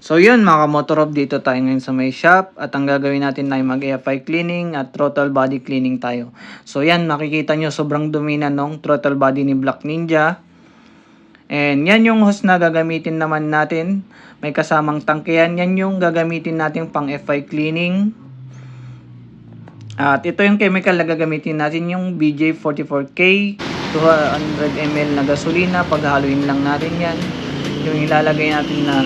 So yun mga kamotorop, dito tayo ngayon sa may shop at ang gagawin natin ay mag-AFI cleaning at throttle body cleaning tayo. So yan, makikita nyo sobrang dumi na nung throttle body ni Black Ninja. And yan yung hose na gagamitin naman natin. May kasamang tangke yan. Yan yung gagamitin natin pang FI cleaning. At ito yung chemical na gagamitin natin, yung BJ44K 200 ml na gasolina. Paghaluin lang natin yan. Yung ilalagay natin na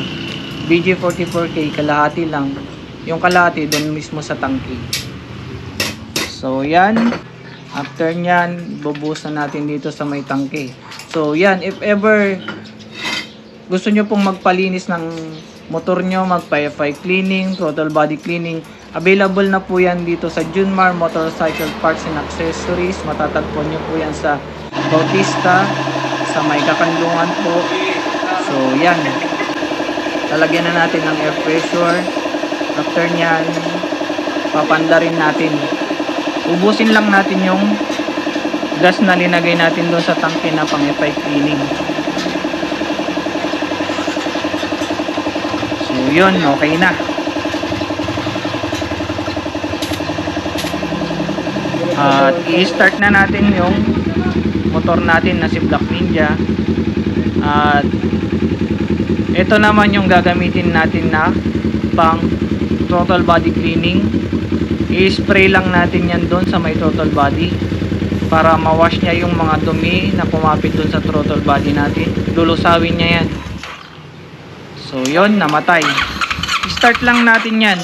BJ44K kalahati lang. Yung kalahati doon mismo sa tangke. So yan. After nyan, bubuhos na natin dito sa may tangke. So yan, if ever gusto nyo pong magpalinis ng motor nyo, magpa-FI cleaning, throttle body cleaning, available na po yan dito sa Junmar Motorcycle Parts and Accessories. Matatagpuan nyo po yan sa Bautista, sa may Kakanlungan po. So yan, lalagyan na natin ng air pressure. After nyan, papanda rin natin. Ubusin lang natin yung gas na linagay natin doon sa tangke na pang FI cleaning. So yun, okay na. At i-start na natin yung motor natin na si Black Ninja. At ito naman yung gagamitin natin na pang throttle body cleaning. I-spray lang natin yan doon sa may throttle body para ma-wash niya yung mga dumi na kumapit doon sa throttle body natin. Lulusawin niya yan. So yun, namatay. I-start lang natin yan.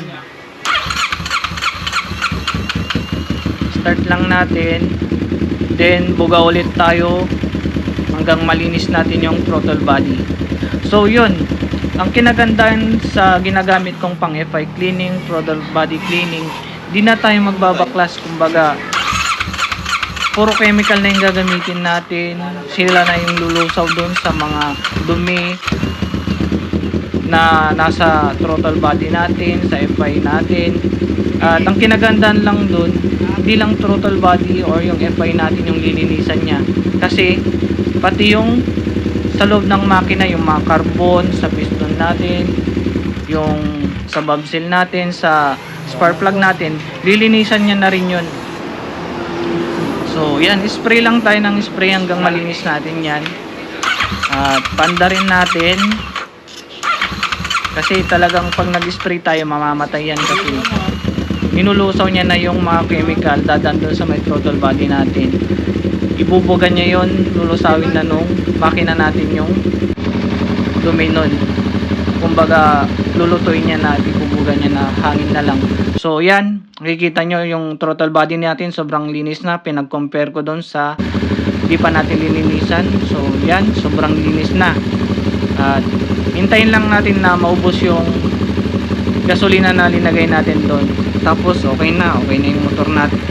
Start lang natin. Then buga ulit tayo hanggang malinis natin yung throttle body. So yun, ang kinagandahan sa ginagamit kong pang FI cleaning, throttle body cleaning, di na tayo magbabaklas, kumbaga puro chemical na yung gagamitin natin. Sila na yung lulusaw doon sa mga dumi na nasa throttle body natin, sa FI natin. At ang kinagandahan lang doon, hindi lang throttle body or yung FI natin yung lilinisan niya, kasi pati yung sa loob ng makina, yung mga carbon sa piston natin, yung sa valve seal natin, sa spark plug natin, lilinisan niya na rin yun. So yan, spray lang tayo ng spray hanggang malinis natin yan. At panda rin natin, kasi talagang pag nag-spray tayo mamamatay yan, kasi ninulusaw niya na yung mga chemical dadan doon sa may throttle body natin. Ibubugan niya yon, lulusawin na nung makina natin yung dumi nun. Kumbaga lulutuin niya na, ibubugan niya na, hangin na lang. So yan, makikita nyo yung throttle body natin sobrang linis na. Pinag-compare ko doon sa di pa natin lininisan. So yan, sobrang linis na. At hintayin lang natin na maubos yung gasolina na linagay natin doon. Tapos okay na yung motor natin.